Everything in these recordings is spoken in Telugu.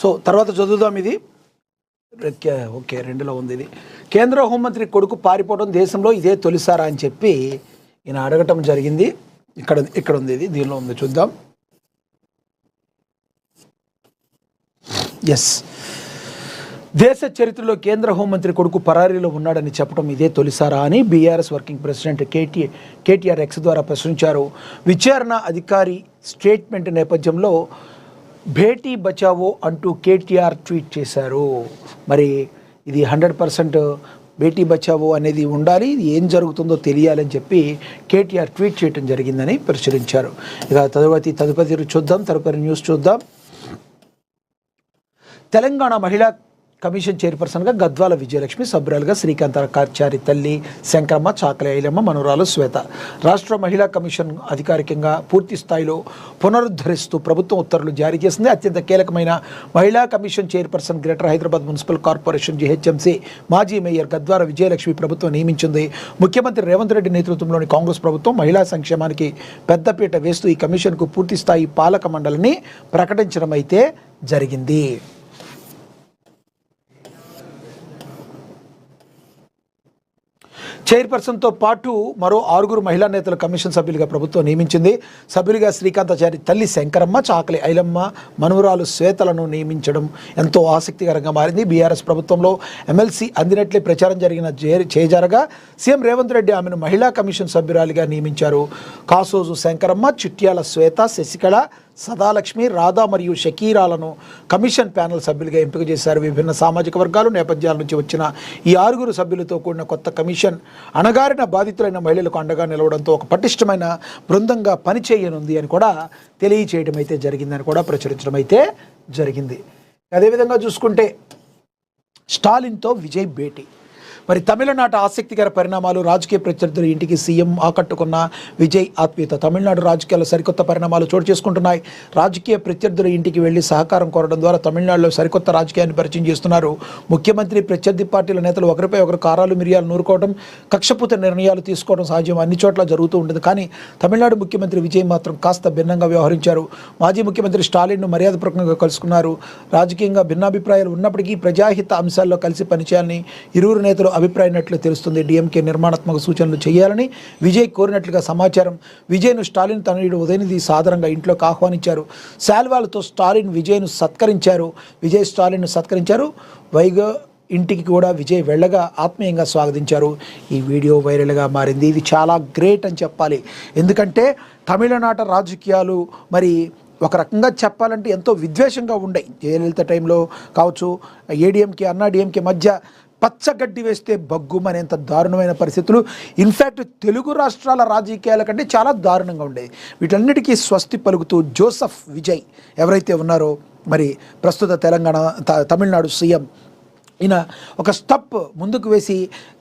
సో తర్వాత చదువుదాం ఇది. ఓకే, రెండులో ఉంది ఇది. కేంద్ర హోంమంత్రి కొడుకు పారిపోవడం దేశంలో ఇదే తొలిసారా అని చెప్పి ఈయన అడగటం జరిగింది. ఇక్కడ ఉంది ఇది, దీనిలో ఉంది, చూద్దాం. ఎస్, దేశ చరిత్రలో కేంద్ర హోంమంత్రి కొడుకు పరారీలో ఉన్నాడని చెప్పడం ఇదే తొలిసారా అని BRS working president KTR X ద్వారా ప్రశ్నించారు. విచారణ అధికారి స్టేట్మెంట్ నేపథ్యంలో బేటీ బచావో అంటూ కేటీఆర్ ట్వీట్ చేశారు. మరి ఇది 100% బేటీ బచావో అనేది ఉండాలి, ఇది ఏం జరుగుతుందో తెలియాలని చెప్పి కేటీఆర్ ట్వీట్ చేయడం జరిగిందని పరిశీలించారు. ఇక తదుపరి న్యూస్ చూద్దాం. తెలంగాణ మహిళా కమిషన్ చైర్పర్సన్గా గద్వాల విజయలక్ష్మి, సభ్యురాలుగా శ్రీకాంతాచారి తల్లి శంకరమ్మ, చాకలి ఐలమ్మ, మనోరాలు శ్వేత. రాష్ట్ర మహిళా కమిషన్ అధికారికంగా పూర్తి స్థాయిలో పునరుద్ధరిస్తూ ప్రభుత్వం ఉత్తర్వులు జారీ చేసింది. అత్యంత కీలకమైన మహిళా commission chairperson greater Hyderabad municipal corporation GHMC మాజీ మేయర్ గద్వాల విజయలక్ష్మి ప్రభుత్వం నియమించింది. ముఖ్యమంత్రి రేవంత్ రెడ్డి నేతృత్వంలోని కాంగ్రెస్ ప్రభుత్వం మహిళా సంక్షేమానికి పెద్దపీట వేస్తూ ఈ కమిషన్కు పూర్తి స్థాయి పాలక మండలిని ప్రకటించడం అయితే జరిగింది. చైర్పర్సన్తో పాటు మరో 6 మహిళా నేతల కమిషన్ సభ్యులుగా ప్రభుత్వం నియమించింది. సభ్యులుగా శ్రీకాంతాచారి తల్లి శంకరమ్మ, చాకలి ఐలమ్మ, మనుమరాలు శ్వేతలను నియమించడం ఎంతో ఆసక్తికరంగా మారింది. బీఆర్ఎస్ ప్రభుత్వంలో ఎమ్మెల్సీ అందినట్లే ప్రచారం చేజారగా సీఎం రేవంత్ రెడ్డి ఆమెను మహిళా కమిషన్ సభ్యురాలిగా నియమించారు. కాసోజు శంకరమ్మ, చిట్యాల శ్వేత, శశికళ, సదాలక్ష్మి, రాధా మరియు షకీరాలను కమిషన్ ప్యానెల్ సభ్యులుగా ఎంపిక చేశారు. విభిన్న సామాజిక వర్గాలు, నేపథ్యాల నుంచి వచ్చిన ఈ 6 సభ్యులతో కూడిన కొత్త కమిషన్ అణగారిన బాధితులైన మహిళలకు అండగా నిలవడంతో ఒక పటిష్టమైన బృందంగా పనిచేయనుంది అని కూడా తెలియచేయడం అయితే జరిగిందని కూడా ప్రచురించడం అయితే జరిగింది. అదేవిధంగా చూసుకుంటే స్టాలిన్తో విజయ్ భేటీ. మరి తమిళనాట ఆసక్తికర పరిణామాలు, రాజకీయ ప్రత్యర్థుల ఇంటికి సీఎం ఆకట్టుకున్న విజయ్ ఆత్మీయత. తమిళనాడు రాజకీయాల్లో సరికొత్త పరిణామాలు చోటు చేసుకుంటున్నాయి. రాజకీయ ప్రత్యర్థుల ఇంటికి వెళ్లి సహకారం కోరడం ద్వారా తమిళనాడులో సరికొత్త రాజకీయాన్ని పరిచయం చేస్తున్నారు. ముఖ్యమంత్రి, ప్రత్యర్థి పార్టీల నేతలు ఒకరిపై ఒకరు కారాలు మిరియాలు నూరుకోవడం, కక్షపూత నిర్ణయాలు తీసుకోవడం సహజం, అన్ని చోట్ల జరుగుతూ ఉంటుంది. కానీ తమిళనాడు ముఖ్యమంత్రి విజయ్ మాత్రం కాస్త భిన్నంగా వ్యవహరించారు. మాజీ ముఖ్యమంత్రి స్టాలిన్ను మర్యాదపూర్వకంగా కలుసుకున్నారు. రాజకీయంగా భిన్నాభిప్రాయాలు ఉన్నప్పటికీ ప్రజాహిత అంశాల్లో కలిసి పనిచేయాలని ఇరువురు నేతలు అభిప్రాయనట్లు తెలుస్తుంది. డిఎంకే నిర్మాణాత్మక సూచనలు చేయాలని విజయ్ కోరినట్లుగా సమాచారం. విజయ్ను స్టాలిన్ తనయుడు ఉదయనిధి సాదరంగా ఇంట్లోకి ఆహ్వానించారు. శాల్వాలతో స్టాలిన్ విజయ్ను సత్కరించారు. విజయ్ స్టాలిన్ను సత్కరించారు. వైగా ఇంటికి కూడా విజయ్ వెళ్ళగా ఆత్మీయంగా స్వాగతించారు. ఈ వీడియో వైరల్గా మారింది. ఇది చాలా గ్రేట్ అని చెప్పాలి. ఎందుకంటే తమిళనాట రాజకీయాలు మరి ఒక రకంగా చెప్పాలంటే ఎంతో విద్వేషంగా ఉన్నాయి. జయలలిత టైంలో కావచ్చు, ఏడీఎంకే అన్నా డిఎంకే మధ్య పచ్చగడ్డి వేస్తే బగ్గుమనేంత దారుణమైన పరిస్థితులు. ఇన్ఫ్యాక్ట్ తెలుగు రాష్ట్రాల రాజకీయాల కంటే చాలా దారుణంగా ఉండేది. వీటన్నిటికీ స్వస్తి పలుకుతూ జోసెఫ్ విజయ్ ఎవరైతే ఉన్నారో మరి ప్రస్తుత తమిళనాడు సీఎం, ఈయన ఒక స్టెప్ ముందుకు వేసి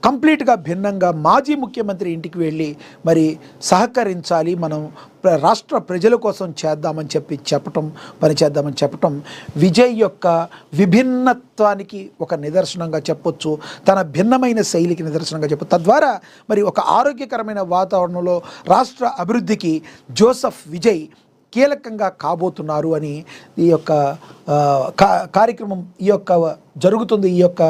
కంప్లీట్గా భిన్నంగా మాజీ ముఖ్యమంత్రి ఇంటికి వెళ్ళి మరి సహకరించాలి, మనం రాష్ట్ర ప్రజల కోసం చేద్దామని పనిచేద్దామని చెప్పటం విజయ్ యొక్క విభిన్నత్వానికి ఒక నిదర్శనంగా చెప్పొచ్చు. తన భిన్నమైన శైలికి నిదర్శనంగా చెప్పొచ్చు. తద్వారా మరి ఒక ఆరోగ్యకరమైన వాతావరణంలో రాష్ట్ర అభివృద్ధికి జోసెఫ్ విజయ్ కీలకంగా కాబోతున్నారు అని ఈ యొక్క కార్యక్రమం జరుగుతుంది. ఈ యొక్క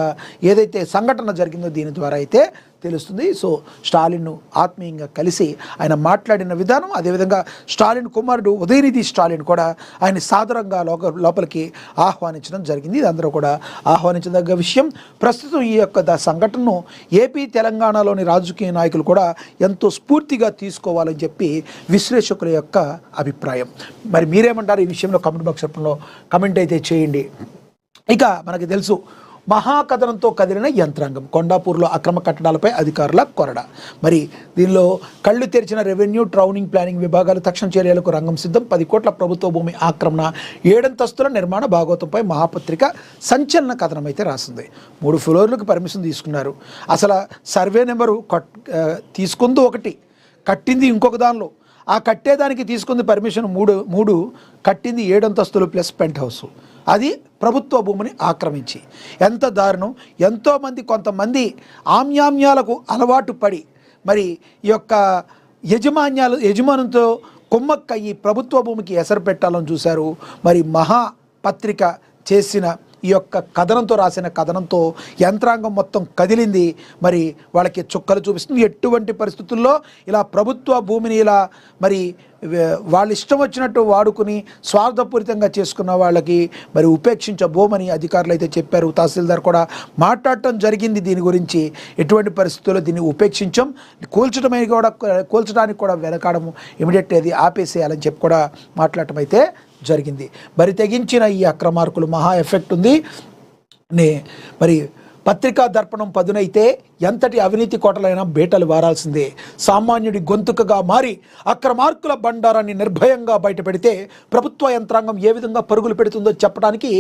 ఏదైతే సంఘటన జరిగిందో దీని ద్వారా అయితే తెలుస్తుంది. సో స్టాలిన్ను ఆత్మీయంగా కలిసి ఆయన మాట్లాడిన విధానం, అదేవిధంగా స్టాలిన్ కుమారుడు ఉదయనిధి స్టాలిన్ కూడా ఆయన సాదరంగా లోపలికి ఆహ్వానించడం జరిగింది. ఇది అందరూ కూడా ఆహ్వానించదగ్గ విషయం. ప్రస్తుతం ఈ యొక్క సంఘటనను ఏపీ, తెలంగాణలోని రాజకీయ నాయకులు కూడా ఎంతో స్ఫూర్తిగా తీసుకోవాలని చెప్పి విశ్లేషకుల యొక్క అభిప్రాయం. మరి మీరేమంటారు ఈ విషయంలో? కామెంట్ బాక్స్ రూపంలో కామెంట్ అయితే చేయండి. ఇక మనకి తెలుసు, మహాకథనంతో కదిలిన యంత్రాంగం. కొండాపూర్లో అక్రమ కట్టడాలపై అధికారుల కొరడ. మరి దీనిలో కళ్ళు తెరిచిన రెవెన్యూ, ట్రౌనింగ్, ప్లానింగ్ విభాగాలు తక్షణ చర్యలకు రంగం సిద్ధం. 10 కోట్ల ప్రభుత్వ భూమి ఆక్రమణ, 7 అంతస్తుల నిర్మాణ భాగోతంపై మహాపత్రిక సంచలన కథనం అయితే రాసింది. 3 ఫ్లోర్లకు పర్మిషన్ తీసుకున్నారు. అసలు సర్వే నెంబరు తీసుకుంది ఒకటి, కట్టింది ఇంకొక దానిలో. ఆ కట్టేదానికి తీసుకుంది పర్మిషన్ 3, కట్టింది 7 అంతస్తులు ప్లస్ పెంట్ హౌస్. అది ప్రభుత్వ భూమిని ఆక్రమించి. ఎంత దారుణం! కొంతమంది ఆమ్యామ్యాలకు అలవాటు పడి మరి ఈ యొక్క యజమానులతో కుమ్మక్కయ్యి ప్రభుత్వ భూమికి ఎసరు పెట్టాలని చూశారు. మరి మహాపత్రిక చేసిన ఈ యొక్క కథనంతో రాసిన కథనంతో యంత్రాంగం మొత్తం కదిలింది. మరి వాళ్ళకి చుక్కలు చూపిస్తుంది. ఎటువంటి పరిస్థితుల్లో ఇలా ప్రభుత్వ భూమిని ఇలా మరి వాళ్ళు ఇష్టం వచ్చినట్టు వాడుకుని స్వార్థపూరితంగా చేసుకున్న వాళ్ళకి మరి ఉపేక్షించబోమని అధికారులు అయితే చెప్పారు. తహసీల్దార్ కూడా మాట్లాడటం జరిగింది దీని గురించి. ఎటువంటి పరిస్థితుల్లో దీన్ని ఉపేక్షించాం, కూల్చడానికి కూడా వెనకాడము, ఇమీడియట్ అది ఆపేసేయాలని చెప్పి కూడా మాట్లాడటం అయితే జరిగింది. మరి తెగించిన ఈ అక్రమార్కులు మహా ఎఫెక్ట్ ఉంది. మరి పత్రికా దర్పణం పదునైతే ఎంతటి అవినీతి కోటలైనా బేటలు వారాల్సిందే. సామాన్యుడి గొంతుకగా మారి అక్రమార్కుల బండారాన్ని నిర్భయంగా బయటపెడితే ప్రభుత్వ యంత్రాంగం ఏ విధంగా పరుగులు పెడుతుందో చెప్పడానికి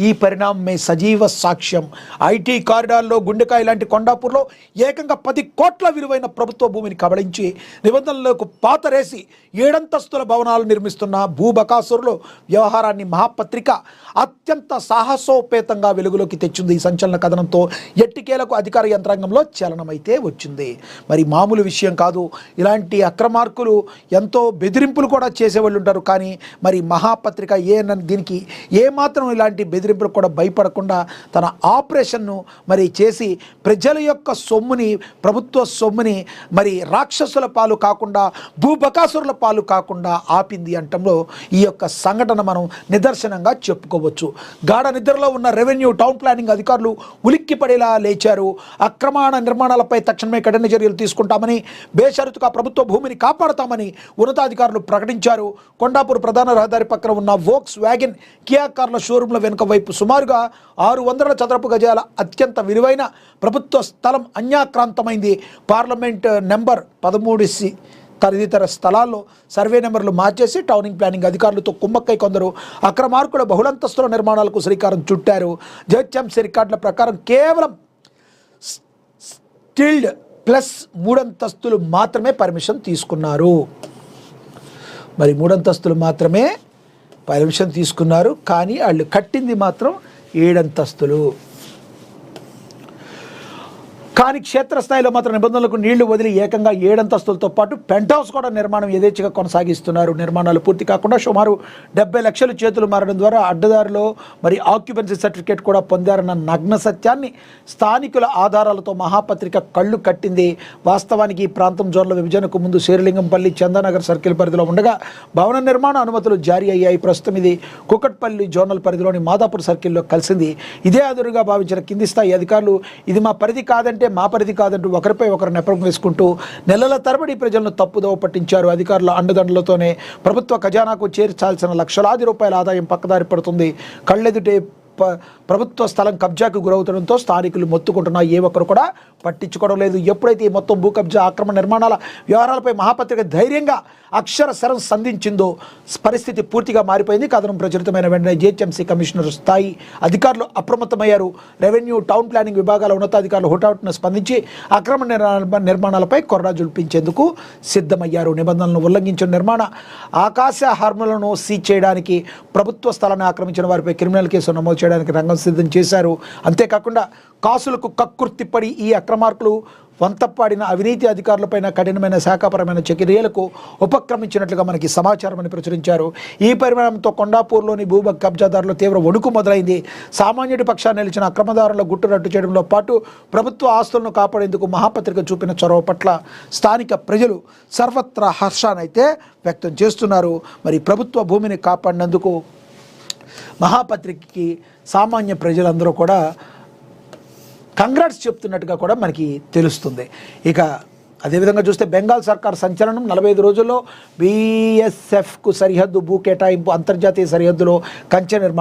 ఈ పరిణామమే సజీవ సాక్ష్యం. ఐటీ కారిడార్లో గుండెకాయ లాంటి కొండాపూర్లో ఏకంగా 10 కోట్ల విలువైన ప్రభుత్వ భూమిని కబళించి నిబంధనలకు పాతరేసి 7 అంతస్తుల భవనాలు నిర్మిస్తున్న భూబకాసురులు వ్యవహారాన్ని మహాపత్రిక అత్యంత సాహసోపేతంగా వెలుగులోకి తెచ్చింది. ఈ సంచలన కథనంతో ఎట్టికేలకు అధికార యంత్రాంగంలో చలనమైతే వచ్చింది. మరి మామూలు విషయం కాదు. ఇలాంటి అక్రమార్కులు ఎంతో బెదిరింపులు కూడా చేసేవాళ్ళు ఉంటారు. కానీ మరి మహాపత్రిక దీనికి ఏమాత్రం ఇలాంటి బెదిరింపులు కూడా భయపడకుండా తన ఆపరేషన్ను మరి చేసి ప్రజల యొక్క సొమ్ముని, ప్రభుత్వ సొమ్ముని మరి రాక్షసుల పాలు కాకుండా, భూబకాసురుల పాలు కాకుండా ఆపింది అంటంలో ఈ యొక్క సంఘటన మనం నిదర్శనంగా చెప్పుకోవచ్చు. గాఢ నిద్రలో ఉన్న రెవెన్యూ, టౌన్ ప్లానింగ్ అధికారులు ఉలిక్కిపడేలా లేచారు. నిర్మాణాలపై తక్షణమే కఠిన చర్యలు తీసుకుంటామని, బేషరతుగా ప్రభుత్వ భూమిని కాపాడతామని ఉన్నతాధికారులు ప్రకటించారు. కొండాపూర్ ప్రధాన రహదారి పక్కన ఉన్న వోక్స్ వ్యాగన్ కియా కార్ల షోరూంల వెనుక వైపు సుమారుగా 600 చదరపు గజాల అత్యంత విలువైన ప్రభుత్వ స్థలం అన్యాక్రాంతమైంది. పార్లమెంట్ నెంబర్ 13C తదితర స్థలాల్లో సర్వే నెంబర్లు మార్చేసి టౌనింగ్ ప్లానింగ్ అధికారులతో కుమ్మక్కై కొందరు అక్రమార్కుల బహుళంతస్తుల నిర్మాణాలకు శ్రీకారం చుట్టారు. జిహెచ్ఎంసీ రికార్డుల ప్రకారం కేవలం స్టిల్డ్ ప్లస్ 3 అంతస్తులు మాత్రమే పర్మిషన్ తీసుకున్నారు. మరి 3 అంతస్తులు మాత్రమే పర్మిషన్ తీసుకున్నారు. కానీ వాళ్ళు కట్టింది మాత్రం 7 అంతస్తులు. కానీ క్షేత్రస్థాయిలో మాత్రం నిబంధనలకు నీళ్లు వదిలి ఏకంగా 7 అంతస్తులతో పాటు పెంట్ హౌస్ కూడా నిర్మాణం యథేచ్ఛగా కొనసాగిస్తున్నారు. నిర్మాణాలు పూర్తి కాకుండా సుమారు 70 లక్షలు చేతులు మారడం ద్వారా అడ్డదారిలో మరి ఆక్యుపెన్సీ సర్టిఫికేట్ కూడా పొందారన్న నగ్న సత్యాన్ని స్థానికుల ఆధారాలతో మహాపత్రిక కళ్ళు కట్టింది. వాస్తవానికి ఈ ప్రాంతం జోన్ల విభజనకు ముందు శేరిలింగంపల్లి, చందానగర్ సర్కిల్ పరిధిలో ఉండగా భవన నిర్మాణ అనుమతులు జారీ అయ్యాయి. ప్రస్తుతం ఇది కుకట్పల్లి జోనల్ పరిధిలోని మాదాపూర్ సర్కిల్లో కలిసింది. ఇదే అదురుగా భావించిన కింది స్థాయి అధికారులు ఇది మా పరిధి కాదంటే మా పరిధి కాదంటూ ఒకరిపై ఒకరు నెపం వేసుకుంటూ నెలల తరబడి ప్రజలను తప్పుదోవ పట్టించారు. అధికారుల అండదండలతోనే ప్రభుత్వ ఖజానాకు చేర్చాల్సిన లక్షలాది రూపాయల ఆదాయం పక్కదారి పడుతుంది. కళ్ళెదుటే ప్రభుత్వ స్థలం కబ్జాకు గురవుతుండటంతో స్థానికులు మొత్తుకుంటున్నా ఏ ఒక్కరు కూడా పట్టించుకోవడం లేదు. ఎప్పుడైతే ఈ మొత్తం భూ కబ్జా, ఆక్రమణ నిర్మాణాల వ్యవహారాలపై మహాపత్రిక ధైర్యంగా అక్షర శరం సంధించిందో పరిస్థితి పూర్తిగా మారిపోయింది. కథనం ప్రచురితమైన వెంటనే జిహెచ్ఎంసీ కమిషనర్ స్థాయి అధికారులు అప్రమత్తమయ్యారు. రెవెన్యూ, టౌన్ ప్లానింగ్ విభాగాల ఉన్నతాధికారులు హుటాహుటిన స్పందించి అక్రమ నిర్మాణాలపై కొరడా జుల్పించేందుకు సిద్ధమయ్యారు. నిబంధనలను ఉల్లంఘించిన నిర్మాణ ఆకాశ హార్ములను సీజ్ చేయడానికి, ప్రభుత్వ స్థలాన్ని ఆక్రమించిన వారిపై క్రిమినల్ కేసు నమోదు చేయడానికి రంగం సిద్ధం చేశారు. అంతేకాకుండా కాసులకు కక్కుర్తిపడి ఈ అక్రమార్కులు వంతపాడిన అవినీతి అధికారులపైన కఠినమైన శాఖాపరమైన చర్యలకు ఉపక్రమించినట్లుగా మనకి సమాచారం అని ప్రచురించారు. ఈ పరిమాణంతో కొండాపూర్లోని భూ కబ్జాదారులు తీవ్ర వణుకు మొదలైంది. సామాన్యుడి పక్షాన్ని నిలిచిన అక్రమదారుల గుట్టు రట్టు చేయడంలో పాటు ప్రభుత్వ ఆస్తులను కాపాడేందుకు మహాపత్రిక చూపిన చొరవ పట్ల స్థానిక ప్రజలు సర్వత్రా హర్షానైతే వ్యక్తం చేస్తున్నారు. మరి ప్రభుత్వ భూమిని కాపాడినందుకు మహాపత్రికకి సామాన్య ప్రజలందరూ కూడా కంగ్రాట్స్ చెప్తున్నట్టుగా కూడా మనకి తెలుస్తుంది. ఇక అదేవిధంగా చూస్తే బెంగాల్ సర్కార్ సంచలనం 45 రోజుల్లో బీఎస్ఎఫ్కు సరిహద్దు భూ కేటాయింపు, అంతర్జాతీయ సరిహద్దులో కంచె నిర్మాణం